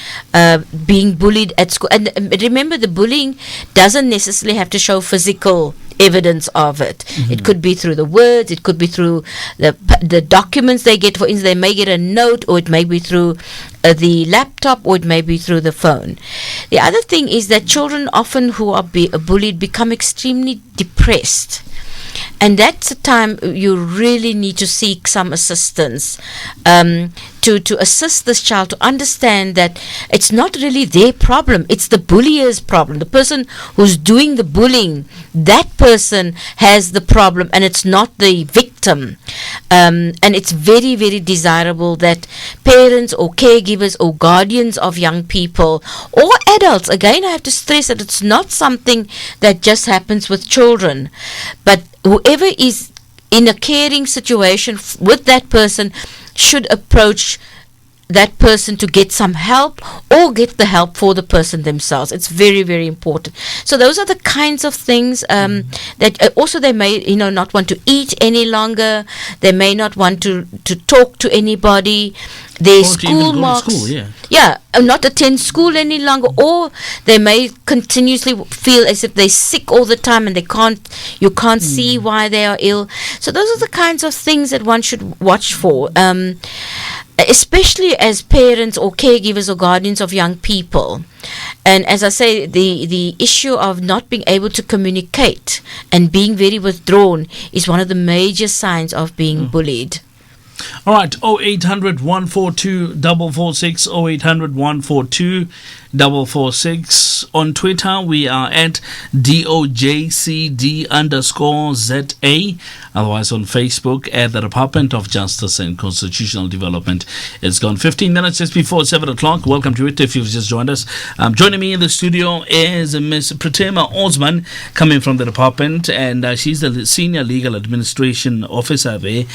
being bullied at school. And remember, the bullying doesn't necessarily have to show physical evidence of it. It could be through the words, it could be through the documents they get. For instance, they may get a note, or it may be through the laptop, or it may be through the phone. The other thing is that children often who are bullied become extremely depressed. And that's a time you really need to seek some assistance to assist this child to understand that it's not really their problem, it's the bullier's problem. The person who's doing the bullying, that person has the problem, and it's not the victim. And it's very, very desirable that parents or caregivers or guardians of young people or adults, again I have to stress that it's not something that just happens with children, but whoever is in a caring situation with that person should approach that person to get some help or get the help for the person themselves. It's very, very important. So those are the kinds of things that also they may not want to eat any longer. They may not want to talk to anybody. Their school marks, not attend school any longer, or they may continuously feel as if they're sick all the time and you can't see why they are ill. So those are the kinds of things that one should watch for. Especially as parents or caregivers or guardians of young people. And as I say, the issue of not being able to communicate and being very withdrawn is one of the major signs of being bullied. All right, 0800 142 446, 0800 142 446. On Twitter, we are at DOJCD_ZA. Otherwise, on Facebook, at the Department of Justice and Constitutional Development. It's gone 15 minutes just before 7 o'clock. Welcome to it if you've just joined us. Joining me in the studio is Ms. Pratema Osman, coming from the department, and she's the Senior Legal Administration Officer there,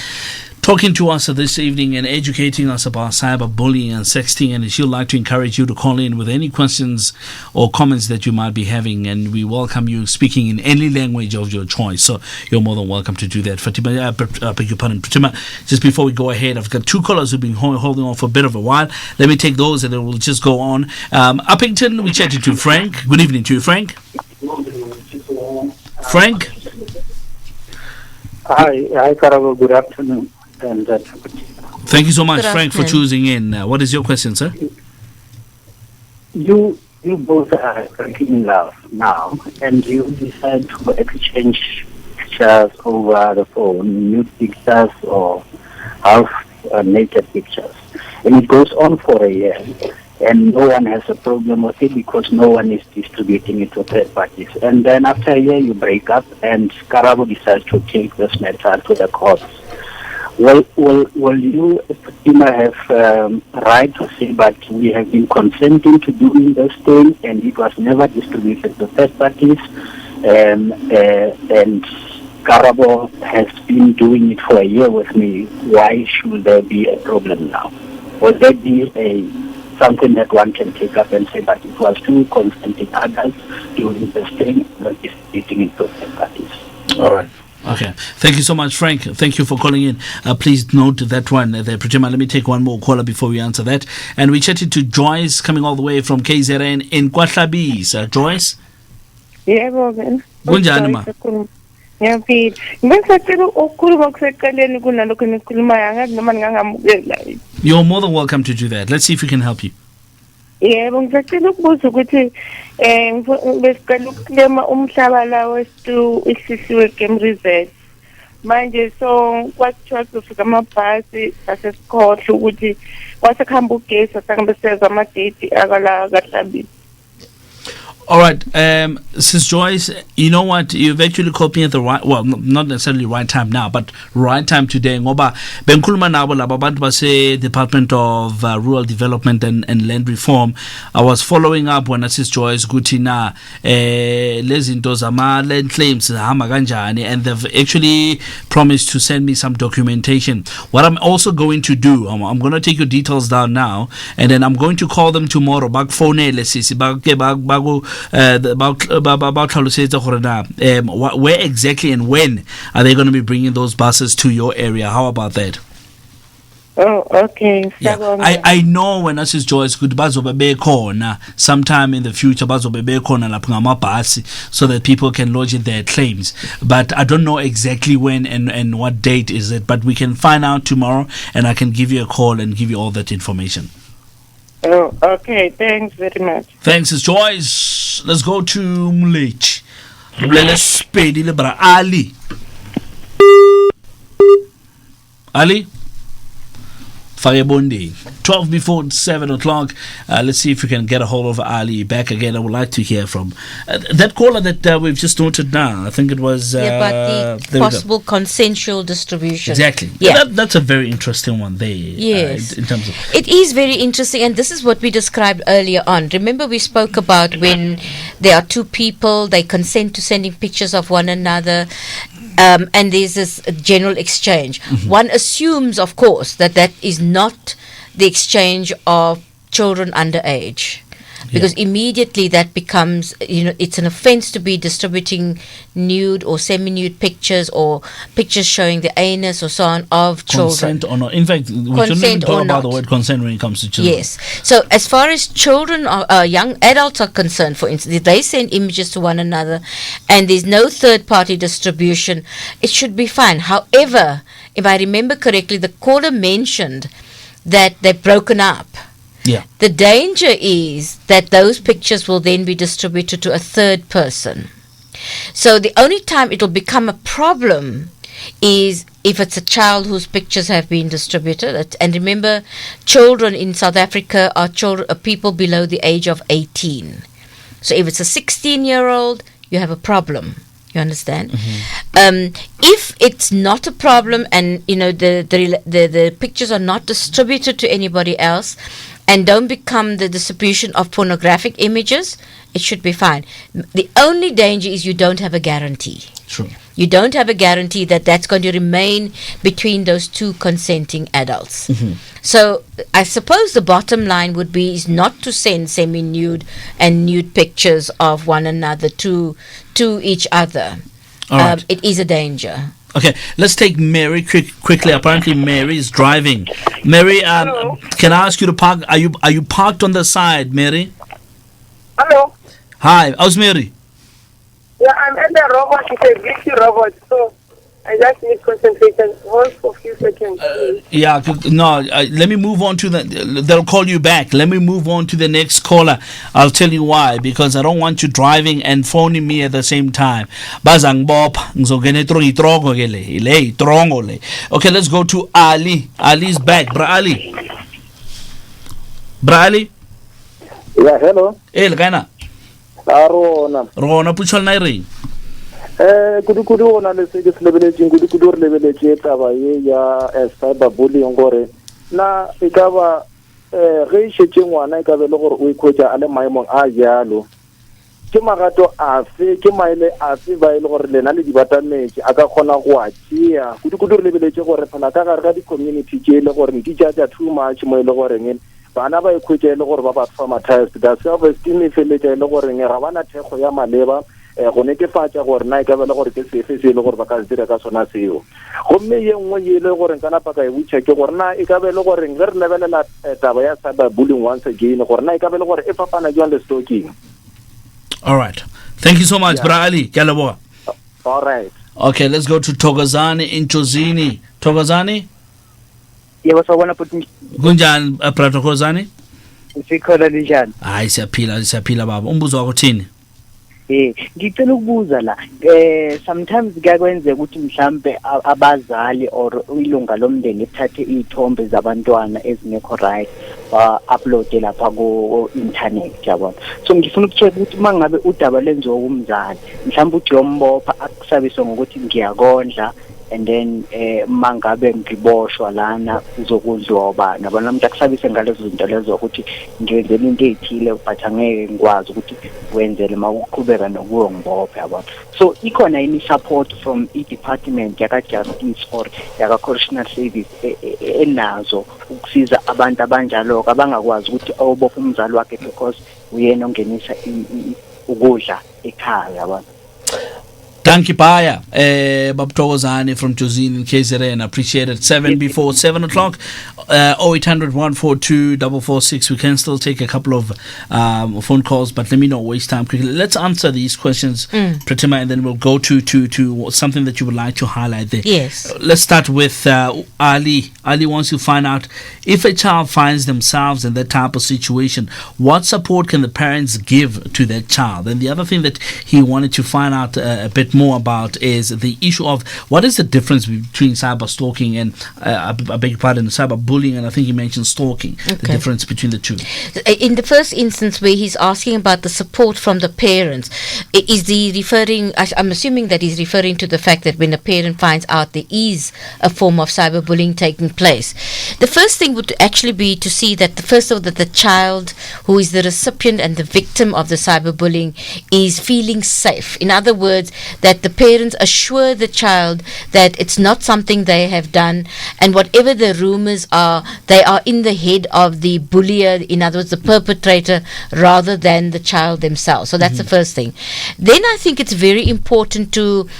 talking to us this evening and educating us about cyberbullying and sexting. And she'd like to encourage you to call in with any questions or comments that you might be having, and we welcome you speaking in any language of your choice. So you're more than welcome to do that. Fatima, beg your pardon, Fatima, just before we go ahead, I've got two callers who've been holding on for a bit of a while. Let me take those and then we'll just go on. Uppington, we chatted to Frank. Good evening to you, Frank. Frank? Hi, Karabo. Good afternoon. Thank you so much, Frank, for choosing in. What is your question, sir? You both are in love now, and you decide to exchange pictures over the phone, nude pictures or half naked pictures, and it goes on for a year, and no one has a problem with it because no one is distributing it to third parties. And then after a year, you break up, and Karabo decides to take this matter to the courts. Will you, Fatima, have right to say, but we have been consenting to doing this thing and it was never distributed to third parties, and Karabo has been doing it for a year with me. Why should there be a problem now? Will there be something that one can take up and say, but it was two consenting adults doing this thing, not distributing it to third parties? All right. Okay. Thank you so much, Frank. Thank you for calling in. Please note that one there, Pratima. Let me take one more caller before we answer that. And we chatted to Joyce, coming all the way from KZN in Kwahlabisa. Joyce? Yeah, Robin. Kunjani ma? Ngiyaphi. Ngisacela ukukhuluma kuseqaleni kunalokho nikhulumayo ngathi noma ningangamukela. You're more than welcome to do that. Let's see if we can help you. Yebo, ngisacela ukubuza ukuthi besicela ukulema umhlaba la wesitu ihlisiwe game reserve. Manje so kwathiwa kufika amabhasi asesikhohle ukuthi kwasekhamba ugesi asangabe seza amadate akala kaHlabisa. All right, Sis Joyce, you know what? You've actually called me at the right, well, not necessarily right time now, but right time today. Ngoba benkhuluma nabo laba bantu base Department of Rural Development and Land Reform. I was following up when Sis Joyce ukuthi na lezinto zama land claims hamba kanjani, and they've actually promised to send me some documentation. What I'm also going to do, I'm going to take your details down now, and then I'm going to call them tomorrow. Back phone sisi bago about where exactly and when are they going to be bringing those buses to your area? How about that? Oh, okay. Yeah. I know when Sis Joyce could bazobe bekhona sometime in the future bazobe bekhona lapha ngamabhasi so that people can lodge in their claims, but I don't know exactly when and what date is it, but we can find out tomorrow and I can give you a call and give you all that information. Oh, okay. Thanks very much. Thanks, Sis Joyce. Let's go to Mlech. Let's pay the libra. Ali. Ali? Fayebondi. 12 before 7 o'clock. Let's see if we can get a hold of Ali back again. I would like to hear from that caller that we've just noted now. I think it was about the possible consensual distribution. Exactly. Yeah. That's a very interesting one there. Yes. In terms of it is very interesting, and this is what we described earlier on. Remember, we spoke about when there are two people, they consent to sending pictures of one another. And there's this general exchange. Mm-hmm. One assumes, of course, that is not the exchange of children underage. Because immediately that becomes, it's an offense to be distributing nude or semi-nude pictures or pictures showing the anus or so on of children. Consent or not. In fact, we shouldn't even talk about the word consent when it comes to children. Yes. So as far as children or young adults are concerned, for instance, if they send images to one another and there's no third-party distribution, it should be fine. However, if I remember correctly, the caller mentioned that they've broken up. Yeah. The danger is that those pictures will then be distributed to a third person. So the only time it will become a problem is if it's a child whose pictures have been distributed. And remember, children in South Africa are people below the age of 18. So if it's a 16-year-old, you have a problem. You understand? If it's not a problem, and the pictures are not distributed to anybody else, and don't become the distribution of pornographic images, it should be fine. The only danger is you don't have a guarantee. True. You don't have a guarantee that that's going to remain between those two consenting adults. So I suppose the bottom line would be is not to send semi-nude and nude pictures of one another to each other. All right. It is a danger. Okay, let's take Mary quickly. Apparently, Mary is driving. Mary, can I ask you to park? Are you parked on the side, Mary? Hello. Hi, how's Mary? Yeah, I'm at the robot. It's a glitchy robot, so I just need concentration. Hold for a few seconds. Let me move on to they'll call you back. Let me move on to the next caller. I'll tell you why, because I don't want you driving and phoning me at the same time. Okay, let's go to Ali. Ali's back. Bra Ali. Yeah, hello. Lgana. Rona puchal na ring. Kudu ona le se ke lebeletse kudu re lebeletse taba ye ya cyberbullying gore na e ka ba ge e shetse ngwana e ka be le gore o ikhwetsa a le maemong a jalo ke magato afe ke maele afe ba ile gore lena le dibatametse a ka kgona go a tšea kudu re lebeletse gore phela ka gare ga di-community tše le gore di tša too much mo ile goreng bana ba ikhwetsa le gore ba ba traumatized da self-esteem e feletša le goreng ga bana thekgo ya maleba go netefatša gore na e ka bela gore ke sefe se le gore ba ka se dira ka sona seo gomme ye nngwe ye le gore nka napa ka e botša ke gore na e ka bele gore ge re lebelela taba ya cyberbullying once again gore na e ka bele gore e fapana jwang le stalking. All right, thank you so much, Bra Ali. Ke a leboga. All right, okay, let's go to Thokozani in Jozini. Thokozani, yebo sawubona futhi kunjani Bra Thokozani? sikhona njani? Hayi siyaphila baba. Umbuzo wakho uthini? Ngicela ukubuza la sometimes kuyakwenzeka ukuthi mhlambe abazali or ilunga lomndeni lithathe izithombe zabantwana ezingekho right ba-upload lapha ku-internet yabona. So ngifuna ukucheck ukuthi mangabe udaba lenziwa kumzali mhlawumbe uthi yombopha akusabise ngokuthi ngiyakondla and then mangabe ngiboshwa lana uzokudloba nabona umuntu akusabise ngalezo zinto lezo ukuthi ngiyenzela into ezithile but angeke ngikwazi ukuthi wenzele makuqhubeka nokuwo ngibophe yabona. So ikhona yini support from i-department yaka-justice or yaka-correctional service enazo ukusiza abantu abanjalo abangakwazi ukuthi awubophe umzali wakhe because uyena ongenisa ukudla ekhaya yabona. Thank you, Paya. Bob Thokozani from Jozini in KZN. Appreciate it. 7 before 7 o'clock. 0800 142 446. We can still take a couple of phone calls, but let me not waste time quickly. Let's answer these questions, Pratima, and then we'll go to something that you would like to highlight there. Yes. Let's start with Ali. Ali wants to find out if a child finds themselves in that type of situation, what support can the parents give to that child? And the other thing that he wanted to find out a bit more about is the issue of what is the difference between cyber stalking and I beg your pardon, cyber bullying, and I think he mentioned stalking. Okay. The difference between the two. In the first instance where he's asking about the support from the parents, is he referring, I'm assuming that he's referring to the fact that when a parent finds out there is a form of cyberbullying taking place, the first thing would actually be to see that first of all that the child who is the recipient and the victim of the cyberbullying is feeling safe. In other words, that the parents assure the child that it's not something they have done, and whatever the rumors are, they are in the head of the bullier, in other words the perpetrator, rather than the child themselves. So that's the first thing. Then I think it's very important to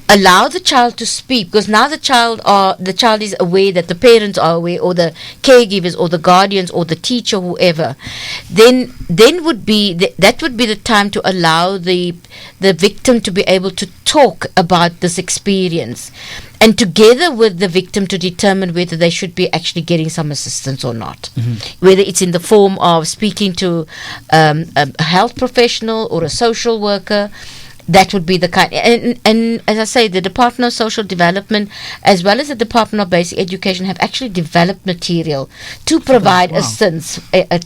allow the child to speak, because now the child is aware that the parents are aware, or the caregivers or the guardians or the teacher, whoever. Then would be that would be the time to allow the victim to be able to talk about this experience, and together with the victim to determine whether they should be actually getting some assistance or not, whether it's in the form of speaking to a health professional or a social worker. that would be the kind. And as I say, the Department of Social Development as well as the Department of Basic Education have actually developed material to provide assistance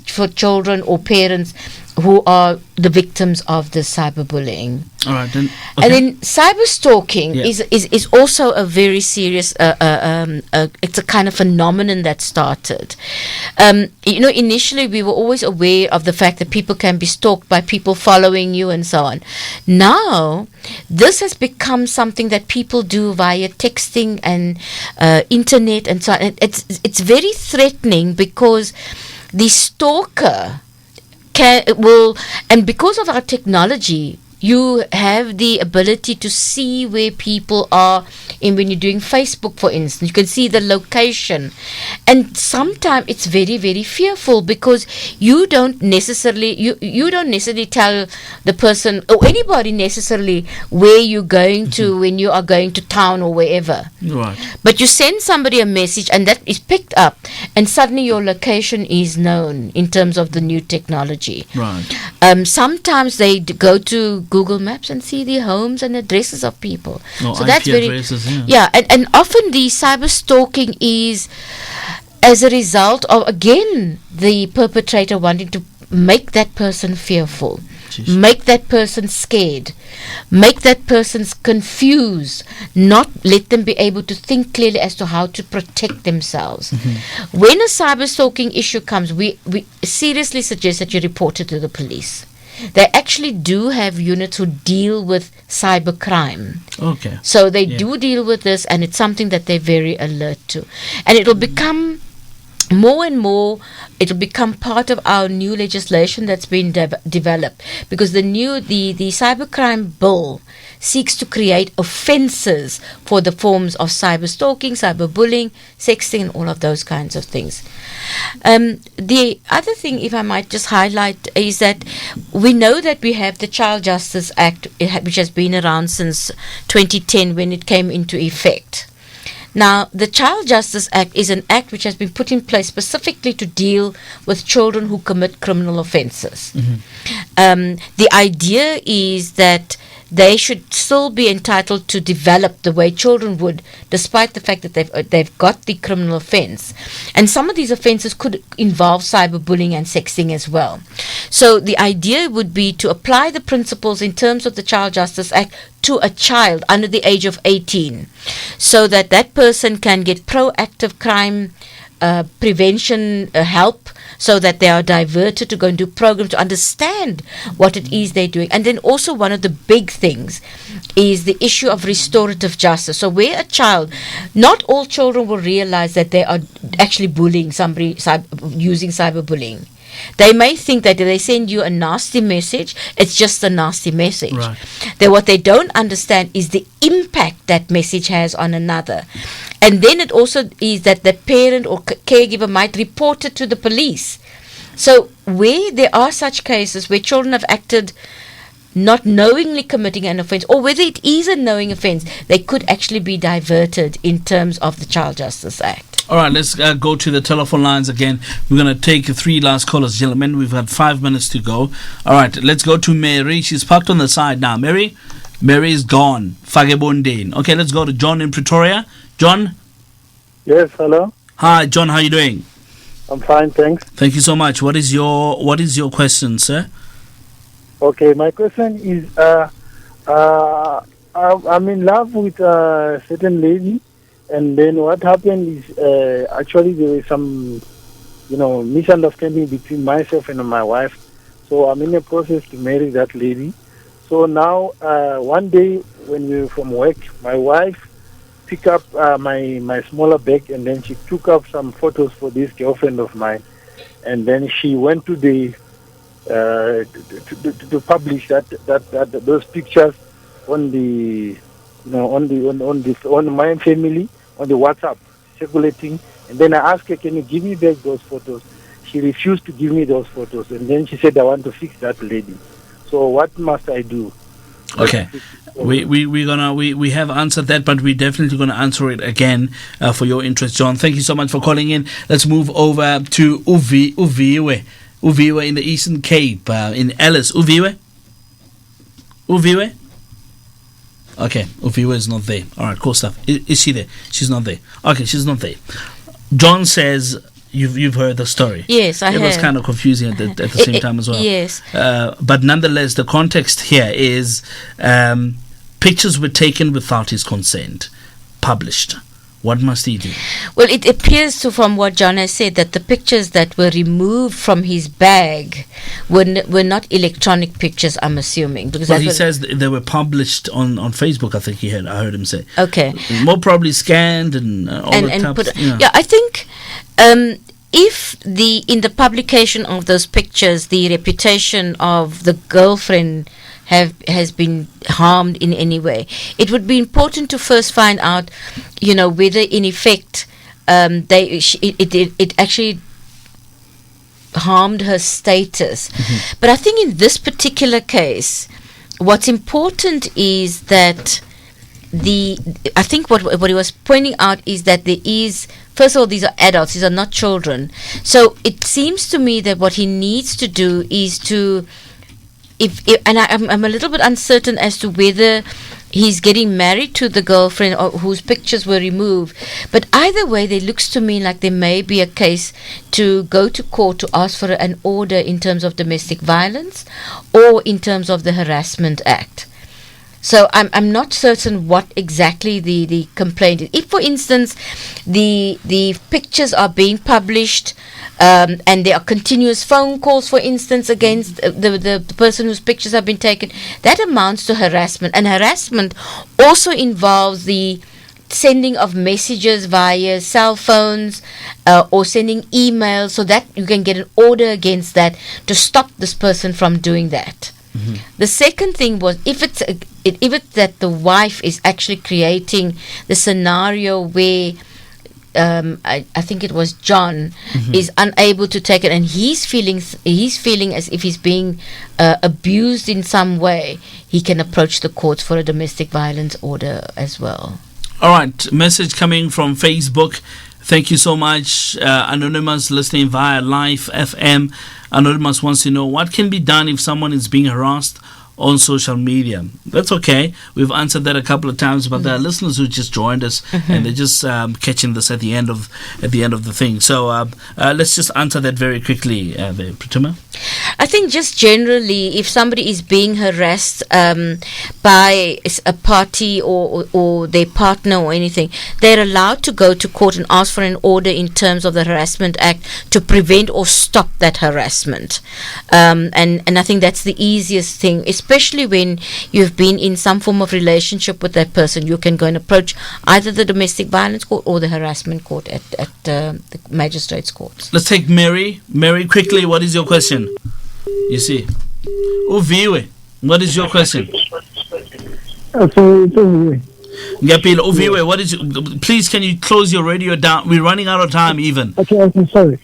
for children or parents who are the victims of the cyberbullying. All right, then. And then cyber stalking is also a very serious. It's a kind of phenomenon that started. Initially we were always aware of the fact that people can be stalked by people following you and so on. Now, this has become something that people do via texting and internet and so on. It's very threatening because the stalker and because of our technology, you have the ability to see where people are. And when you're doing Facebook, for instance, you can see the location. And sometimes it's very, very fearful because you don't necessarily tell the person or anybody necessarily where you're going to when you are going to town or wherever. Right. But you send somebody a message and that is picked up, and suddenly your location is known in terms of the new technology. Right. Sometimes they go to Google Maps and see the homes and addresses of people. Oh, so IP that's very addresses, and often the cyber stalking is as a result of, again, the perpetrator wanting to make that person fearful, make that person scared, make that person confused, not let them be able to think clearly as to how to protect themselves. When a cyber stalking issue comes, we seriously suggest that you report it to the police. They actually do have units who deal with cyber crime. Okay. So they do deal with this, and it's something that they're very alert to. And it'll become more and more, it'll become part of our new legislation that's been developed, because the cybercrime bill seeks to create offences for the forms of cyber stalking, cyberbullying, sexting, and all of those kinds of things. The other thing, if I might just highlight, is that we know that we have the Child Justice Act, which has been around since 2010 when it came into effect. Now, the Child Justice Act is an act which has been put in place specifically to deal with children who commit criminal offences. The idea is that they should still be entitled to develop the way children would, despite the fact that they've got the criminal offence. And some of these offences could involve cyberbullying and sexting as well. So the idea would be to apply the principles in terms of the Child Justice Act to a child under the age of 18, so that that person can get proactive crime prevention help, so that they are diverted to go and do programs to understand what it is they're doing. And then also one of the big things is the issue of restorative justice. So where a child, not all children will realize that they are actually bullying somebody, using cyberbullying. They may think that if they send you a nasty message, it's just a nasty message. Right. That what they don't understand is the impact that message has on another. And then it also is that the parent or caregiver might report it to the police. So where there are such cases where children have acted not knowingly committing an offence, or whether it is a knowing offence, they could actually be diverted in terms of the Child Justice Act. All right, let's go to the telephone lines again. We're going to take 3 last callers, gentlemen. We've got 5 minutes to go. All right, let's go to Mary. She's parked on the side now. Mary is gone. Fagebondin. Okay, let's go to John in Pretoria. John? Yes, hello. Hi, John. How are you doing? I'm fine, thanks. Thank you so much. What is your question, sir? Okay, my question is, I'm in love with a certain lady, and then what happened is, actually there was some, misunderstanding between myself and my wife. So I'm in a process to marry that lady. So now, one day when we were from work, my wife picked up my smaller bag, and then she took up some photos for this girlfriend of mine, and then she went to the to publish that those pictures on the on my family, on the WhatsApp circulating. And then I asked her, can you give me back those photos? She refused to give me those photos, and then she said, I want to fix that lady. So what must I do? Okay, we have answered that, but we're definitely gonna answer it again for your interest, John. Thank you so much for calling in. Let's move over to Uviwe in the Eastern Cape, in Ellis. Uviwe. Okay, Uviwe is not there. All right, cool stuff. Is she there? She's not there. Okay, she's not there. John says you've heard the story. Yes, I have. It was kind of confusing at the same time as well. Yes. But nonetheless, the context here is pictures were taken without his consent, published. What must he do? Well, it appears from what John has said that the pictures that were removed from his bag were not electronic pictures, I'm assuming. Because he says they were published on Facebook, I think I heard him say. Okay. More probably scanned and all that types. Yeah, I think if in the publication of those pictures, the reputation of the girlfriend has been harmed in any way, it would be important to first find out, whether in effect it actually harmed her status. Mm-hmm. But I think in this particular case, what's important is that I think what he was pointing out is that there is, first of all, these are adults, these are not children. So it seems to me that what he needs to do is to, and I'm a little bit uncertain as to whether he's getting married to the girlfriend or whose pictures were removed. But either way, it looks to me like there may be a case to go to court to ask for an order in terms of domestic violence or in terms of the Harassment Act. So I'm not certain what exactly the complaint is. If, for instance, the pictures are being published and there are continuous phone calls, for instance, against the person whose pictures have been taken, that amounts to harassment. And harassment also involves the sending of messages via cell phones or sending emails, so that you can get an order against that to stop this person from doing that. Mm-hmm. The second thing was if it's that the wife is actually creating the scenario where I think it was John is unable to take it, and he's feeling as if he's being abused in some way, he can approach the courts for a domestic violence order as well. All right, message coming from Facebook. Thank you so much, Anonymous, listening via Live FM. Anonymous wants to know what can be done if someone is being harassed on social media. That's okay. We've answered that a couple of times, but there are listeners who just joined us and they're just catching this at the end of the thing. So let's just answer that very quickly, there, Pratuma. I think just generally, if somebody is being harassed by a party or their partner or anything, they're allowed to go to court and ask for an order in terms of the Harassment Act to prevent or stop that harassment. And I think that's the easiest thing, especially when you've been in some form of relationship with that person. You can go and approach either the domestic violence court or the harassment court at the magistrates' courts. Let's take Mary. Mary, quickly, what is your question? You see. Uviwe, what is your question? Uviwe, what is please, can you close your radio down? We're running out of time even. Okay, sorry.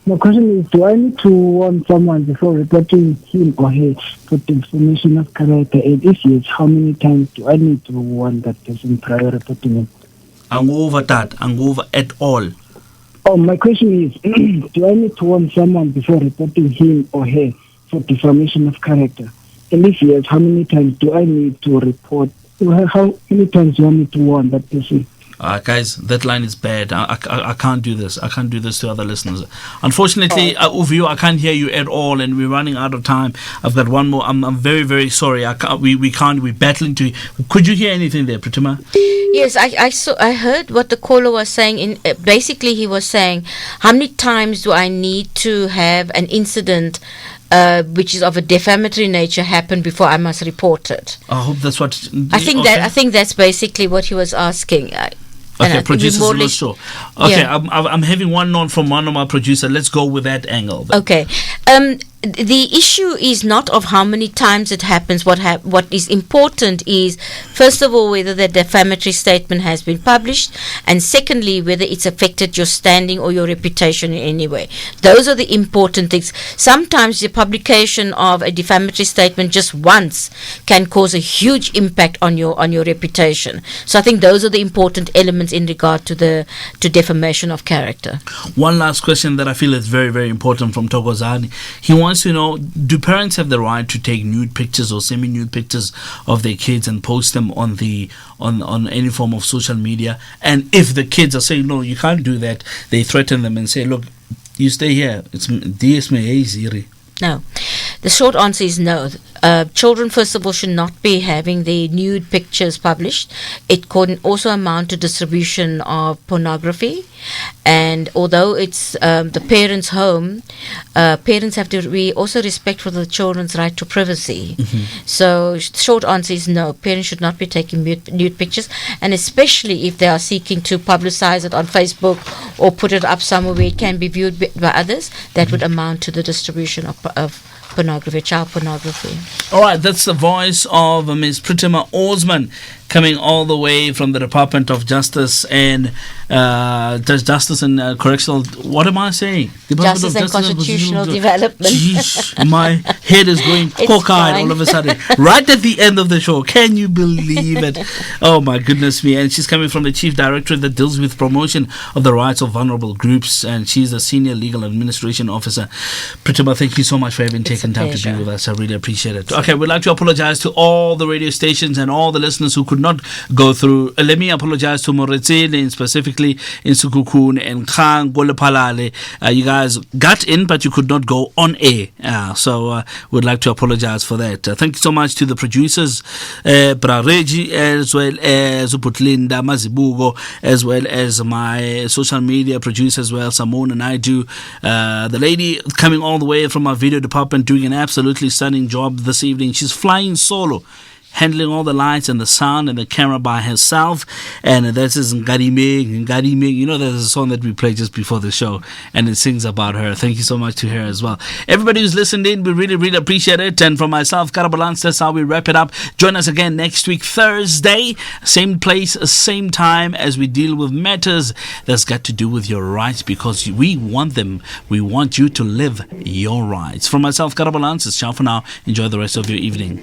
My question is, do I need to warn someone before reporting him or her for defamation of character? And if yes, how many times do I need to warn that person prior reporting him? I'm over that. I'm over at all. Oh, my question is, do I need to warn someone before reporting him or her for defamation of character? And if yes, how many times do I need to report? How many times do I need to warn that person? Guys, that line is bad. I can't do this. I can't do this to other listeners. Unfortunately, Uviwe, I can't hear you at all, and we're running out of time. I've got one more. I'm very, very sorry. We can't. We're battling to. Could you hear anything there, Pratuma? Yes, I heard what the caller was saying. Basically, he was saying, how many times do I need to have an incident which is of a defamatory nature happen before I must report it? I hope that's what. I think that's basically what he was asking. Okay, producers are not sure. Okay, yeah. I'm having one note from one of my producers. Let's go with that angle. Okay. The issue is not of how many times it happens. What is important is, first of all, whether the defamatory statement has been published, and secondly, whether it's affected your standing or your reputation in any way. Those are the important things. Sometimes the publication of a defamatory statement just once can cause a huge impact on your reputation. So I think those are the important elements in regard to defamation of character. One last question that I feel is very, very important from Thokozani. He wants wants to know, do parents have the right to take nude pictures or semi-nude pictures of their kids and post them on any form of social media? And if the kids are saying, no, you can't do that, they threaten them and say, look, you stay here. It's DSMA, Ziri. No. The short answer is no. Children, first of all, should not be having their nude pictures published. It can also amount to distribution of pornography. And although it's the parents' home, parents have to be also respect for the children's right to privacy. So, short answer is no. Parents should not be taking nude pictures, and especially if they are seeking to publicize it on Facebook or put it up somewhere where it can be viewed by others. That would amount to the distribution of pornography, child pornography. All right, that's the voice of Ms. Pritima Osman, coming all the way from the Department of Justice and Justice and Correctional. What am I saying? Justice and Constitutional Development. Jeez, my head is going cockeyed all of a sudden. Right at the end of the show, can you believe it? Oh my goodness me! And she's coming from the Chief Directorate that deals with promotion of the rights of vulnerable groups, and she's a Senior Legal Administration Officer. Pritima, thank you so much for having taken time to be with us. I really appreciate it. Okay, we'd like to apologize to all the radio stations and all the listeners who could not go through. Let me apologize to Moretsini, and specifically in Sukukun and Khang Golepalale. You guys got in, but you could not go on air. So we'd like to apologize for that. Thank you so much to the producers, Brareji, as well as Uputlinda Mazibugo, as well as my social media producer as well, Simone and I do. The lady coming all the way from our video department doing an absolutely stunning job this evening. She's flying solo, handling all the lights and the sound and the camera by herself. And this is Ngadime. You know, there's a song that we played just before the show, and it sings about her. Thank you so much to her as well. Everybody who's listened in, we really, really appreciate it. And from myself, Karabalance, that's how we wrap it up. Join us again next week, Thursday, same place, same time, as we deal with matters that's got to do with your rights, because we want them. We want you to live your rights. From myself, Karabalance, it's ciao for now. Enjoy the rest of your evening.